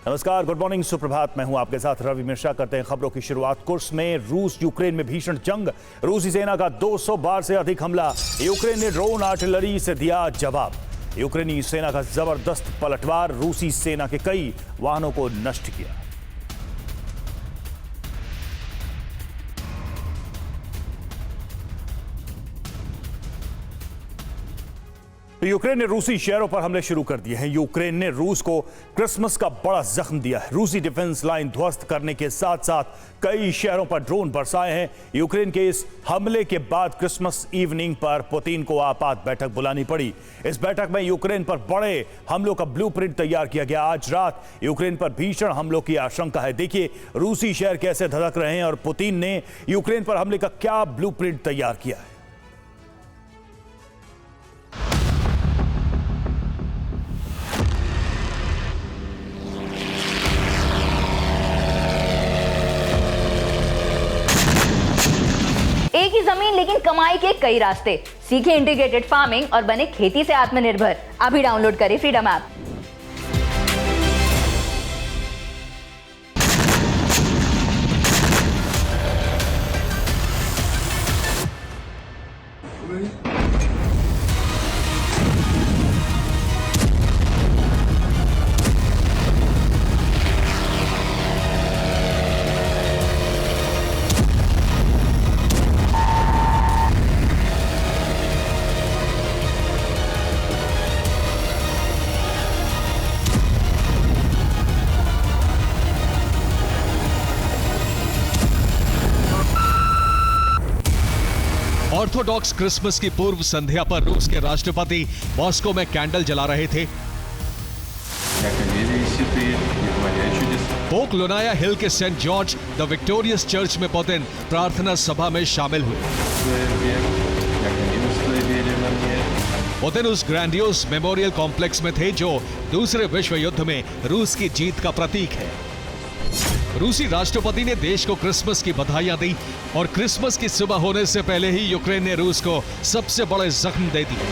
नमस्कार, good morning, सुप्रभात। मैं हूं आपके साथ रवि मिश्रा। करते हैं खबरों की शुरुआत। कुर्स में रूस यूक्रेन में भीषण जंग। रूसी सेना का 200 बार से अधिक हमला। यूक्रेन ने ड्रोन आर्टिलरी से दिया जवाब। यूक्रेनी सेना का जबरदस्त पलटवार। रूसी सेना के कई वाहनों को नष्ट किया। यूक्रेन ने रूसी शहरों पर हमले शुरू कर दिए हैं। यूक्रेन ने रूस को क्रिसमस का बड़ा जख्म दिया है। रूसी डिफेंस लाइन ध्वस्त करने के साथ साथ कई शहरों पर ड्रोन बरसाए हैं। यूक्रेन के इस हमले के बाद क्रिसमस इवनिंग पर पुतिन को आपात बैठक बुलानी पड़ी। इस बैठक में यूक्रेन पर बड़े हमलों का ब्लूप्रिंट तैयार किया गया। आज रात यूक्रेन पर भीषण हमलों की आशंका है। देखिए रूसी शहर कैसे धधक रहे हैं और पुतिन ने यूक्रेन पर हमले का क्या ब्लूप्रिंट तैयार किया है। एक ही जमीन लेकिन कमाई के कई रास्ते। सीखे इंटीग्रेटेड फार्मिंग और बने खेती से आत्मनिर्भर। अभी डाउनलोड करें फ्रीडम ऐप। ऑर्थोडॉक्स क्रिसमस की पूर्व संध्या पर रूस के राष्ट्रपति मॉस्को में कैंडल जला रहे थे। पोक लोनाया हिल के Saint George the Victorious church में पुतिन प्रार्थना सभा में शामिल हुए। पुतिन उस ग्रैंडियोस मेमोरियल कॉम्प्लेक्स में थे जो दूसरे विश्व युद्ध में रूस की जीत का प्रतीक है। रूसी राष्ट्रपति ने देश को क्रिसमस की बधाइयां दी और क्रिसमस की सुबह होने से पहले ही यूक्रेन ने रूस को सबसे बड़े जख्म दे दिए।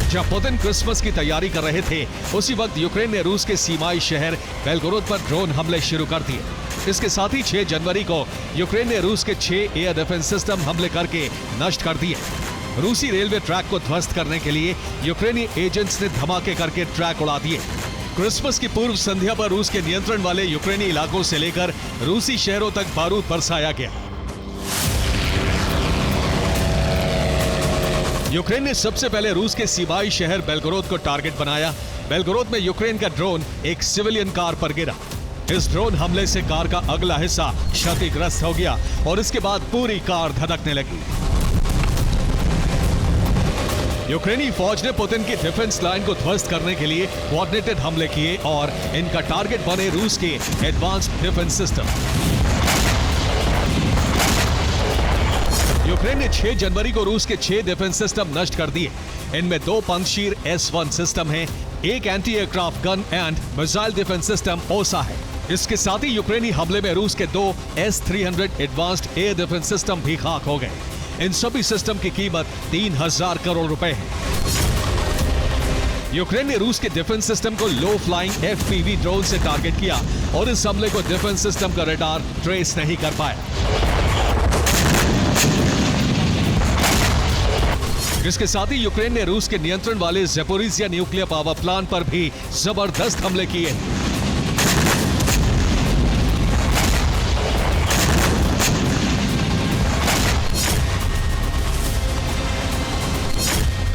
जब पुतिन क्रिसमस की तैयारी कर रहे थे उसी वक्त यूक्रेन ने रूस के सीमाई शहर बेलगोरोद पर ड्रोन हमले शुरू कर दिए। इसके साथ ही 6 जनवरी को यूक्रेन ने रूस के 6 एयर डिफेंस सिस्टम हमले करके नष्ट कर दिए। रूसी रेलवे ट्रैक को ध्वस्त करने के लिए यूक्रेनी एजेंट्स ने धमाके करके ट्रैक उड़ा दिए। क्रिसमस की पूर्व संध्या पर रूस के नियंत्रण वाले यूक्रेनी इलाकों से लेकर रूसी शहरों तक बारूद बरसाया गया। यूक्रेन ने सबसे पहले रूस के सीमाई शहर बेलगोरोद को टारगेट बनाया। बेलगोरोद में यूक्रेन का ड्रोन एक सिविलियन कार पर गिरा। इस ड्रोन हमले से कार का अगला हिस्सा क्षतिग्रस्त हो गया और इसके बाद पूरी कार धधकने लगी। यूक्रेनी फौज ने पुतिन की डिफेंस लाइन को ध्वस्त करने के लिए कोऑर्डिनेटेड हमले किए और इनका टारगेट बने रूस के एडवांस्ड डिफेंस सिस्टम। यूक्रेन ने 6 जनवरी को रूस के 6 डिफेंस सिस्टम नष्ट कर दिए। इनमें 2 पंजशीर S-1 सिस्टम हैं, एक anti aircraft gun and missile defence system ओसा है। इसके साथ ही यूक्रेनी हमले में रूस के 2 S-300 advanced air defence system भी खाक हो गए। इन सभी सिस्टम की कीमत 3000 करोड़ रुपए है। यूक्रेन ने रूस के डिफेंस सिस्टम को लो फ्लाइंग FPV ड्रोन से टारगेट किया और इस हमले को डिफेंस सिस्टम का रडार ट्रेस नहीं कर पाया। इसके साथ ही यूक्रेन ने रूस के नियंत्रण वाले ज़पोरिज़िया न्यूक्लियर पावर प्लांट पर भी जबरदस्त हमले किए।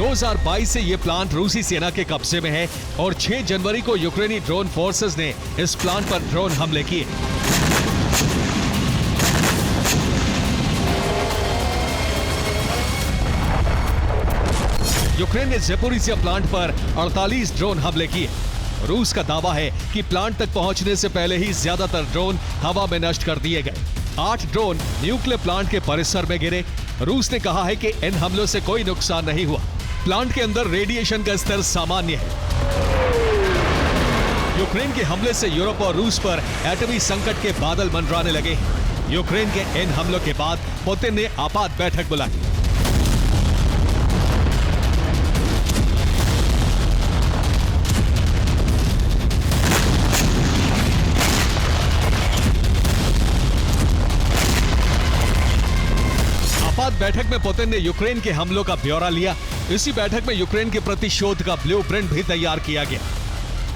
2022 से यह प्लांट रूसी सेना के कब्जे में है और 6 जनवरी को यूक्रेनी ड्रोन फोर्सेस ने इस प्लांट पर ड्रोन हमले किए। यूक्रेन ने ज़पोरिज़िया प्लांट पर 48 ड्रोन हमले किए। रूस का दावा है कि प्लांट तक पहुंचने से पहले ही ज्यादातर ड्रोन हवा में नष्ट कर दिए गए। 8 ड्रोन न्यूक्लियर प्लांट के परिसर में गिरे। रूस ने कहा है कि इन हमलों से कोई नुकसान नहीं हुआ। प्लांट के अंदर रेडिएशन का स्तर सामान्य है। यूक्रेन के हमले से यूरोप और रूस पर एटमी संकट के बादल मंडराने लगे। यूक्रेन के इन हमलों के बाद पुतिन ने आपात बैठक बुलाई। आपात बैठक में पुतिन ने यूक्रेन के हमलों का ब्यौरा लिया। इसी बैठक में यूक्रेन के प्रतिशोध का ब्लूप्रिंट भी तैयार किया गया।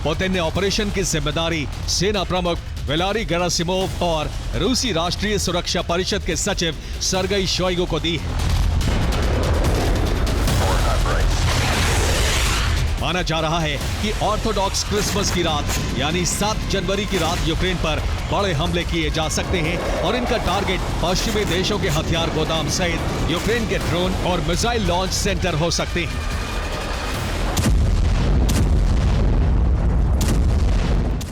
पुतिन ने ऑपरेशन की जिम्मेदारी सेना प्रमुख वैलेरी गेरासिमोव और रूसी राष्ट्रीय सुरक्षा परिषद के सचिव सर्गेई शोइगु को दी है। माना जा रहा है कि ऑर्थोडॉक्स क्रिसमस की रात यानी 7 जनवरी की रात यूक्रेन पर बड़े हमले किए जा सकते हैं और इनका टारगेट पश्चिमी देशों के हथियार गोदाम सहित यूक्रेन के ड्रोन और मिसाइल लॉन्च सेंटर हो सकते हैं।